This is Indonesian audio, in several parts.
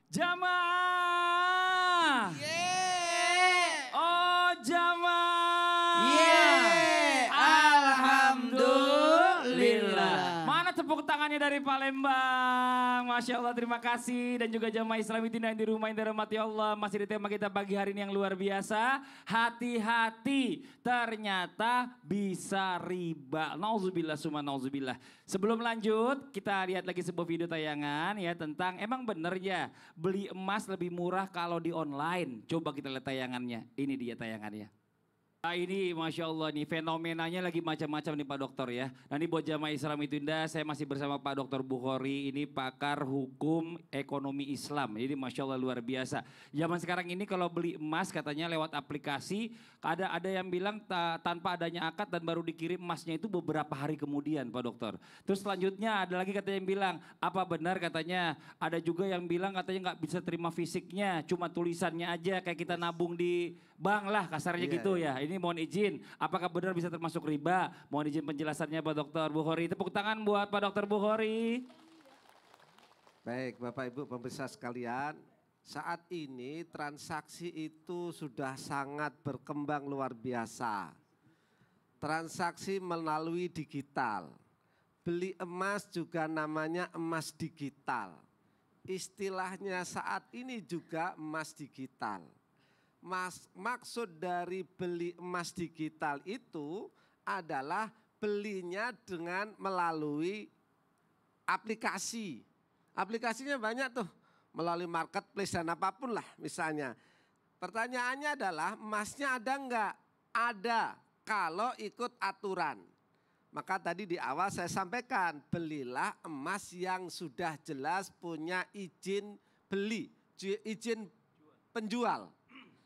Jamaah. Yeay. Oh jamaah. Yeay. Alhamdulillah. Mana tepuk tangannya dari Palembang. Masya Allah, terima kasih. Dan juga jamaah Islami Tina yang di rumah yang dirahmati Allah. Masih di tema kita pagi hari ini yang luar biasa. Hati-hati, ternyata bisa riba. Nauzubillah summa nauzubillah. Sebelum lanjut, kita lihat lagi sebuah video tayangan ya tentang emang bener ya beli emas lebih murah kalau di online. Coba kita lihat tayangannya. Ini dia tayangannya. Nah ini Masya Allah nih fenomenanya lagi macam-macam nih Pak Dokter ya. Nah ini buat jamaah Islam itu indah, saya masih bersama Pak Dokter Bukhori, ini pakar hukum ekonomi Islam. Ini Masya Allah luar biasa. Zaman sekarang ini kalau beli emas katanya lewat aplikasi, ada yang bilang tanpa adanya akad dan baru dikirim emasnya itu beberapa hari kemudian Pak Dokter. Terus selanjutnya ada lagi katanya yang bilang, apa benar katanya, ada juga yang bilang katanya nggak bisa terima fisiknya, cuma tulisannya aja kayak kita nabung di bank lah kasarnya gitu ya. Ini mohon izin, apakah benar bisa termasuk riba? Mohon izin penjelasannya Pak Dokter Bukhori. Tepuk tangan buat Pak Dokter Bukhori. Baik Bapak Ibu pemirsa sekalian, saat ini transaksi itu sudah sangat berkembang luar biasa. Transaksi melalui digital. Beli emas juga namanya emas digital. Istilahnya saat ini juga emas digital. Maksud dari beli emas digital itu adalah belinya dengan melalui aplikasi. Aplikasinya banyak tuh, melalui marketplace dan apapun lah misalnya. Pertanyaannya adalah emasnya ada enggak? Ada, kalau ikut aturan. Maka tadi di awal saya sampaikan, belilah emas yang sudah jelas punya izin beli, izin penjual.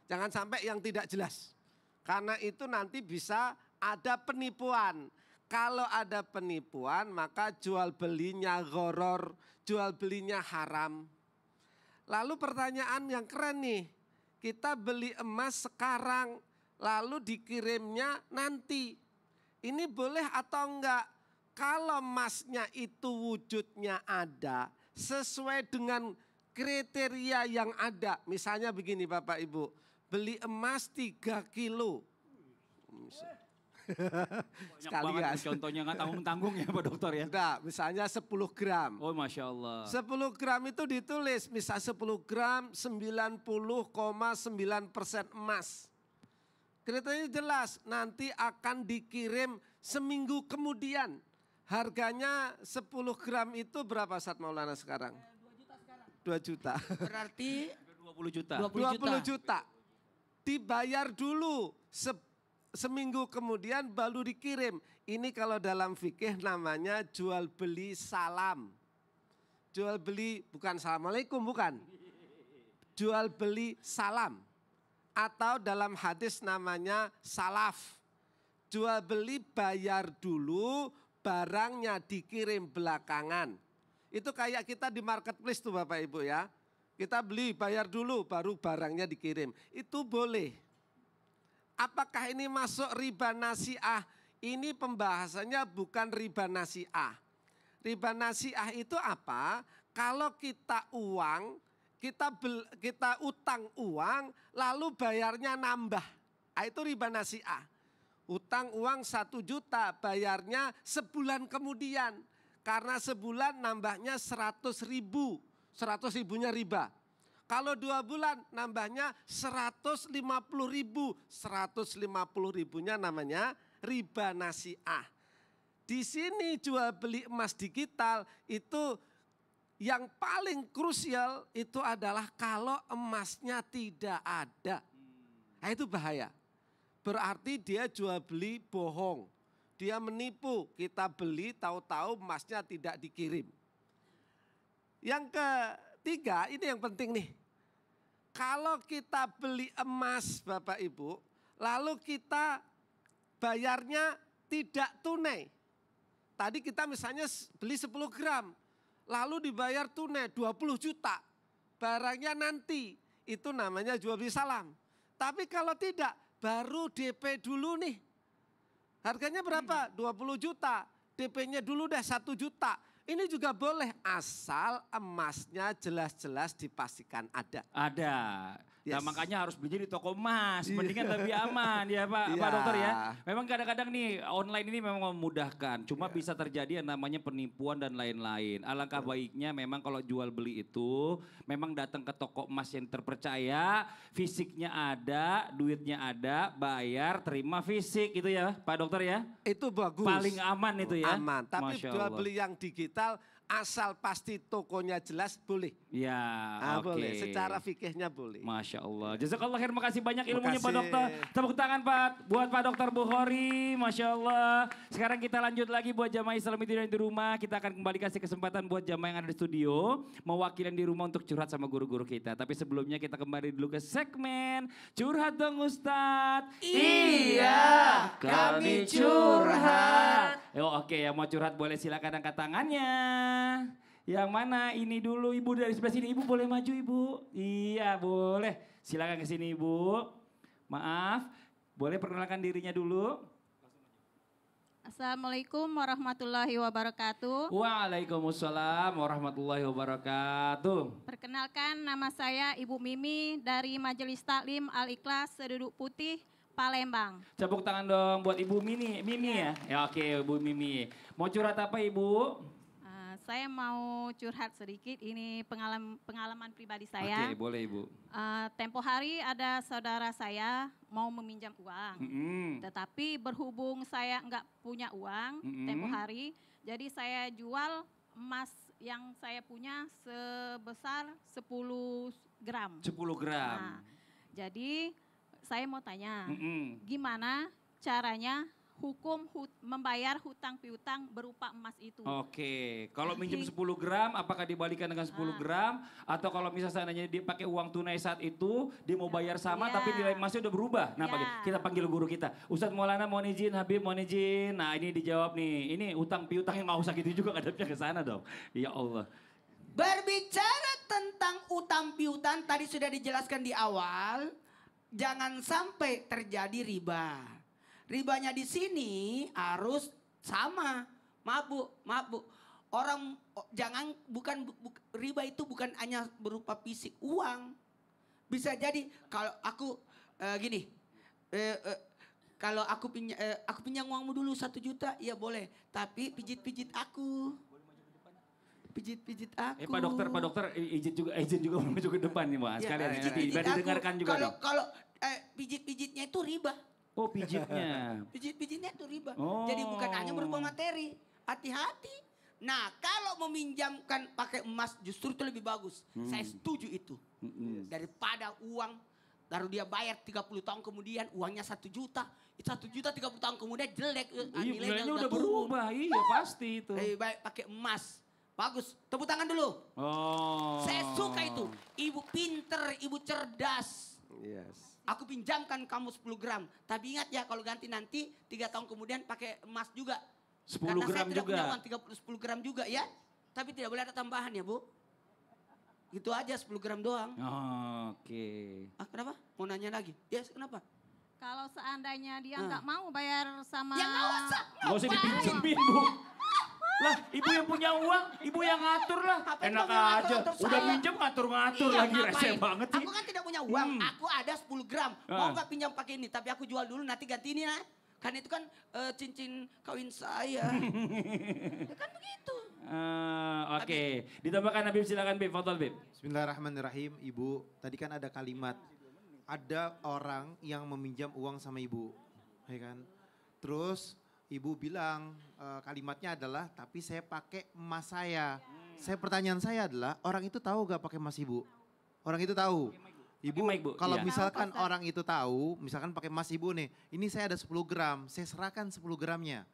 Jangan sampai yang tidak jelas. Karena itu nanti bisa ada penipuan. Kalau ada penipuan maka jual belinya gharar, jual belinya haram. Lalu pertanyaan yang keren nih. Kita beli emas sekarang lalu dikirimnya nanti. Ini boleh atau enggak? Kalau emasnya itu wujudnya ada sesuai dengan kriteria yang ada. Misalnya begini Bapak Ibu. Beli emas 3 kilo. Sekali ya. Contohnya nggak tanggung-tanggung ya Pak Dokter ya. Enggak, misalnya 10 gram. Oh Masya Allah. 10 gram itu ditulis, misal 10 gram 90,9% emas. Kriterianya jelas, nanti akan dikirim seminggu kemudian. Harganya 10 gram itu berapa Ustaz Maulana sekarang? 2 juta sekarang. 2 juta. Berarti 20 juta. 20 juta. Dibayar dulu, seminggu kemudian baru dikirim. Ini kalau dalam fikih namanya jual beli salam. Jual beli bukan assalamualaikum, bukan. Jual beli salam. Atau dalam hadis namanya salaf. Jual beli bayar dulu, barangnya dikirim belakangan. Itu kayak kita di marketplace tuh Bapak Ibu ya. Kita beli, bayar dulu, baru barangnya dikirim. Itu boleh. Apakah ini masuk riba nasi'ah? Ini pembahasannya bukan riba nasi'ah. Riba nasi'ah itu apa? Kalau kita uang, kita utang uang, lalu bayarnya nambah. Itu riba nasi'ah. Utang uang 1 juta, bayarnya sebulan kemudian. Karena sebulan nambahnya 100 ribu. 100 ribunya riba. Kalau 2 bulan nambahnya 150 ribu. 150 ribunya namanya riba nasi'ah. Di sini jual beli emas digital itu yang paling krusial itu adalah kalau emasnya tidak ada. Nah, itu bahaya. Berarti dia jual beli bohong. Dia menipu, kita beli tahu-tahu emasnya tidak dikirim. Yang ketiga, ini yang penting nih. Kalau kita beli emas Bapak Ibu, lalu kita bayarnya tidak tunai. Tadi kita misalnya beli 10 gram, lalu dibayar tunai 20 juta. Barangnya nanti, itu namanya jual beli salam. Tapi kalau tidak, baru DP dulu nih. Harganya berapa? 20 juta. DP-nya dulu dah 1 juta. Ini juga boleh asal emasnya jelas-jelas dipastikan ada. Ada. Nah Yes. makanya harus belinya di toko emas, mendingan lebih aman ya Pak, Iya. Pak Dokter ya. Memang kadang-kadang nih online ini memang memudahkan, cuma bisa terjadi yang namanya penipuan dan lain-lain. Alangkah baiknya memang kalau jual beli itu memang datang ke toko emas yang terpercaya, fisiknya ada, duitnya ada, bayar, terima fisik gitu ya Pak Dokter ya. Itu bagus. Paling aman itu ya. Aman, tapi Masya jual Allah. beli yang digital asal pasti tokonya jelas boleh. Ya oke. Boleh, secara fikihnya boleh. Masya Allah. Jazakallah khair, makasih banyak ilmunya Pak Makasih. Dokter. Tepuk tangan Pak buat Pak Dokter Bukhari, Masya Allah. Sekarang kita lanjut lagi buat jamaah Islam yang di rumah. Kita akan kembali kasih kesempatan buat jamaah yang ada di studio. Mewakili yang di rumah untuk curhat sama guru-guru kita. Tapi sebelumnya kita kembali dulu ke segmen Curhat Dong Ustadz. Iya, kami curhat. Oke, yang mau curhat boleh silakan angkat tangannya. Yang mana? Ini dulu Ibu dari sebelah sini. Ibu boleh maju Ibu? Iya boleh. Silakan ke sini Ibu. Maaf, boleh perkenalkan dirinya dulu. Assalamualaikum warahmatullahi wabarakatuh. Waalaikumsalam warahmatullahi wabarakatuh. Perkenalkan nama saya Ibu Mimi dari Majelis Taklim Al-Ikhlas Seduduk Putih, Palembang. Tepuk tangan dong buat Ibu Mimi ya. Ya oke Ibu Mimi. Mau curhat apa Ibu? Saya mau curhat sedikit, ini pengalaman pribadi Oke saya. boleh Ibu. Tempo hari ada saudara saya mau meminjam uang. Tetapi berhubung saya nggak punya uang tempo hari, jadi saya jual emas yang saya punya sebesar 10 gram. 10 gram. Nah, jadi saya mau tanya, gimana caranya membayar hutang piutang berupa emas itu? Oke, kalau minjem 10 gram apakah dibalikan dengan 10 gram? Atau kalau misalnya seandainya dia pakai uang tunai saat itu, dia mau bayar sama Iya. tapi nilai emasnya udah berubah. Nah Iya. kita panggil guru kita. Ustadz Maulana mohon izin, Habib mohon izin. Nah ini dijawab nih, ini utang piutang yang nggak usah gitu juga ngadepnya ke sana dong. Ya Allah. Berbicara tentang utang piutang tadi sudah dijelaskan di awal, jangan sampai terjadi riba. Ribanya di sini harus sama. Maaf Bu. Orang jangan riba itu bukan hanya berupa fisik uang. Bisa jadi kalau aku gini, kalau aku pinjam uangmu dulu 1 juta, ya boleh. Tapi pijit aku. Pijit aku. Pak dokter izin juga maju ke depan nih Mas. Sekalian biar aku. didengarkan juga dong. Kalau pijit-pijitnya itu riba. Oh pijitnya. Pijit-pijitnya itu riba. Oh. Jadi bukan hanya berupa materi. Hati-hati. Nah kalau meminjamkan pakai emas justru itu lebih bagus. Saya setuju itu. Daripada uang baru dia bayar 30 tahun kemudian uangnya 1 juta. Itu 1 juta 30 tahun kemudian jelek. Iya nilainya udah turun. berubah, iya pasti itu. Lebih baik pakai emas. Bagus, tepuk tangan dulu. Oh. Saya suka itu. Ibu pinter, ibu cerdas. Yes. Aku pinjamkan kamu 10 gram. Tapi ingat ya kalau ganti nanti 3 tahun kemudian pakai emas juga. 10 Karena gram saya tidak juga. punya uang 10 gram juga ya. Tapi tidak boleh ada tambahan ya Bu. Gitu aja 10 gram doang. Oke. Kenapa? Mau nanya lagi? Yes, kenapa? Kalau seandainya dia nggak mau bayar sama... Ya nggak usah. Gak usah dipinjemin Bu. Lah ibu yang punya uang, ibu yang ngatur lah. Ngapain Enak kamu ngatur, aja, ngatur udah saya? minjem ngatur-ngatur Iya, lagi. ngapain? Rese banget sih. Aku kan tidak punya uang, aku ada 10 gram. Mau nggak pinjam pakai ini, tapi aku jual dulu nanti ganti ini ya. Kan itu kan cincin kawin saya. Ya kan begitu. Oke, ditambahkan Habib silakan Bib, fadhal Bib. Bismillahirrahmanirrahim. Ibu, tadi kan ada kalimat. Ada orang yang meminjam uang sama ibu. Ya kan? Terus ibu bilang kalimatnya adalah tapi saya pakai emas saya. Pertanyaan saya adalah orang itu tahu gak pakai emas ibu? Orang itu tahu. Ibu, mic, Bu. kalau Iya. misalkan Tahu, Pak. orang itu tahu, misalkan pakai emas ibu nih, ini saya ada 10 gram, saya serahkan 10 gramnya.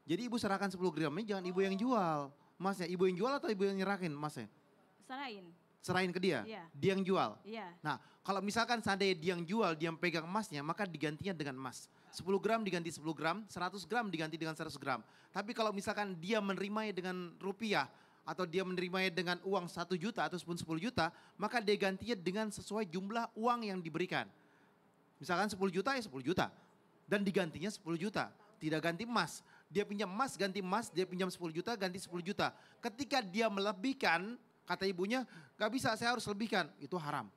Jadi ibu serahkan 10 gramnya, jangan ibu yang jual emasnya. Ibu yang jual atau ibu yang nyerahin emasnya? Serahin. Serahin ke dia? Iya. Dia yang jual? Iya. Nah, kalau misalkan seandainya dia yang jual, dia yang pegang emasnya, maka digantinya dengan emas. 10 gram diganti 10 gram, 100 gram diganti dengan 100 gram. Tapi kalau misalkan dia menerimanya dengan rupiah, atau dia menerimanya dengan uang 1 juta ataupun 10 juta, maka dia gantinya dengan sesuai jumlah uang yang diberikan. Misalkan 10 juta ya 10 juta. Dan digantinya 10 juta, tidak ganti emas. Dia pinjam emas ganti emas, dia pinjam 10 juta ganti 10 juta. Ketika dia melebihkan, kata ibunya, gak bisa saya harus lebihkan, itu haram.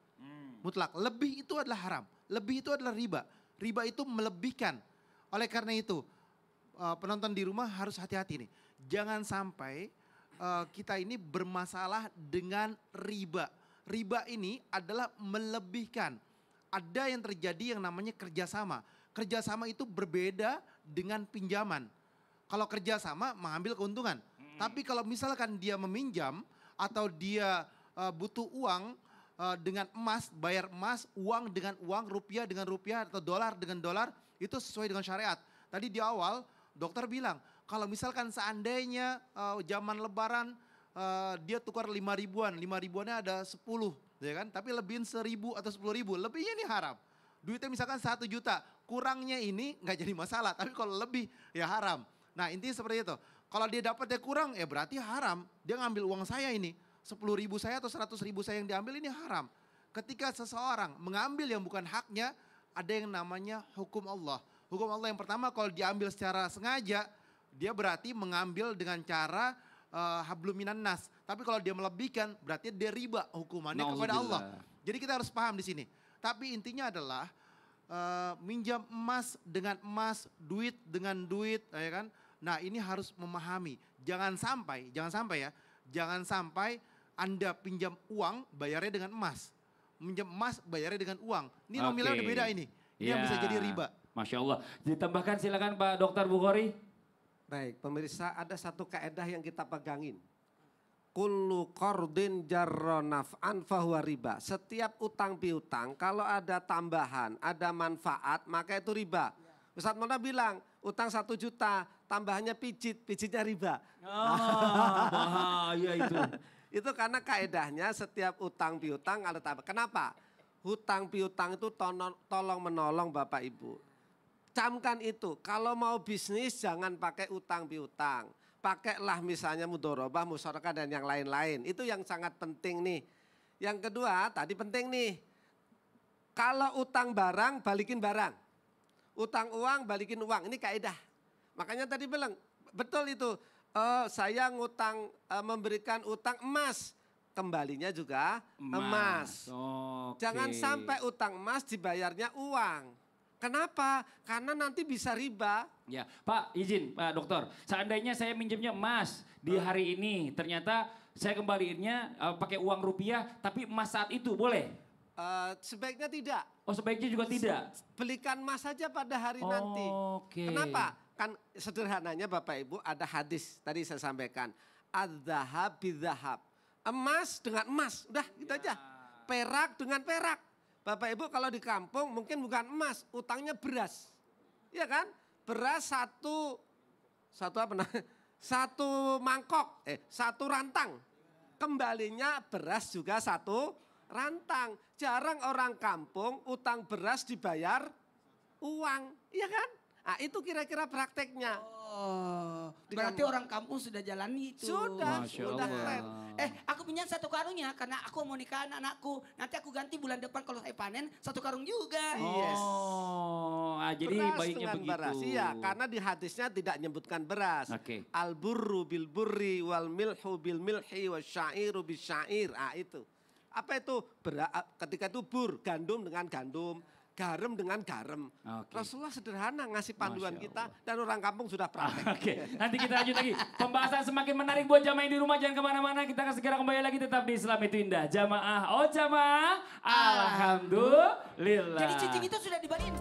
Mutlak, lebih itu adalah haram, lebih itu adalah riba. Riba itu melebihkan. Oleh karena itu, penonton di rumah harus hati-hati nih. Jangan sampai kita ini bermasalah dengan riba. Riba ini adalah melebihkan. Ada yang terjadi yang namanya kerjasama. Kerjasama itu berbeda dengan pinjaman. Kalau kerjasama mengambil keuntungan. Tapi kalau misalkan dia meminjam atau dia butuh uang dengan emas, bayar emas, uang dengan uang, rupiah dengan rupiah atau dolar dengan dolar, itu sesuai dengan syariat. Tadi di awal dokter bilang, kalau misalkan seandainya zaman lebaran dia tukar 5 ribuan, 5 ribuannya ada 10, ya kan? Tapi lebihin 1.000 atau 10.000, lebihnya ini haram. Duitnya misalkan 1 juta, kurangnya ini nggak jadi masalah, tapi kalau lebih ya haram. Nah intinya seperti itu. Kalau dia dapatnya kurang ya berarti haram. Dia ngambil uang saya ini, 10.000 saya atau 100.000 saya yang diambil ini haram. Ketika seseorang mengambil yang bukan haknya, ada yang namanya hukum Allah. Hukum Allah yang pertama kalau diambil secara sengaja, dia berarti mengambil dengan cara habluminan nas. Tapi kalau dia melebihkan berarti dia riba hukumannya kepada Allah. Jadi kita harus paham di sini. Tapi intinya adalah minjam emas dengan emas, duit dengan duit, ya kan? Nah ini harus memahami. Jangan sampai ya, jangan sampai Anda pinjam uang bayarnya dengan emas. Minjam emas bayarnya dengan uang. Ini nominalnya udah beda ini. Ini yang bisa jadi riba. Masya Allah. Ditambahkan silakan Pak Dr. Bukhari. Baik, pemirsa ada satu kaedah yang kita pegangin. Kullu qardin jarra naf'an fahuwa riba. Setiap utang piutang kalau ada tambahan, ada manfaat, maka itu riba. Ustadz Mona bilang, utang 1 juta, tambahannya pijitnya riba. Bahaya itu. Itu karena kaedahnya setiap utang piutang ada tambah. Kenapa? Hutang piutang itu tolong menolong Bapak Ibu. Camkan itu, kalau mau bisnis jangan pakai utang piutang. Pakailah misalnya mudorobah, musyarakah dan yang lain-lain. Itu yang sangat penting nih. Yang kedua, tadi penting nih. Kalau utang barang, balikin barang. Utang uang, balikin uang. Ini kaidah. Makanya tadi bilang, betul itu. Saya ngutang, memberikan utang emas. Kembalinya juga emas. Jangan sampai utang emas dibayarnya uang. Kenapa? Karena nanti bisa riba. Ya, Pak izin Pak Dokter, seandainya saya minjemnya emas di hari ini, ternyata saya kembaliinnya pakai uang rupiah, tapi emas saat itu boleh? Sebaiknya tidak. Oh sebaiknya juga tidak? Belikan emas saja pada hari nanti. Kenapa? Kan sederhananya Bapak Ibu ada hadis tadi saya sampaikan. Adzahab bidzahab. Emas dengan emas, udah gitu aja. Perak dengan perak. Bapak Ibu kalau di kampung mungkin bukan emas, utangnya beras. Iya kan? Beras satu mangkok, satu rantang. Kembalinya beras juga satu rantang. Jarang orang kampung utang beras dibayar uang, iya kan? Nah itu kira-kira prakteknya. Oh, berarti orang kampung sudah jalani itu. Sudah keren. Aku punya 1 karungnya karena aku mau nikahan anakku. Nanti aku ganti bulan depan kalau saya panen 1 karung juga. Yes. Jadi beras baiknya dengan begitu. Beras, iya, karena di hadisnya tidak menyebutkan beras. Al burru bil burri wal milhu bil milhi wa syairu bis syair. Itu. Apa itu? Ketika itu gandum dengan gandum. Garam dengan garam. Rasulullah sederhana ngasih panduan kita dan orang kampung sudah praktek. Nanti kita lanjut lagi. Pembahasan semakin menarik buat jamaah yang di rumah, jangan kemana-mana. Kita akan segera kembali lagi tetap di Islam itu Indah. Jamaah, jamaah. Alhamdulillah. Jadi cicing itu sudah dibalikin.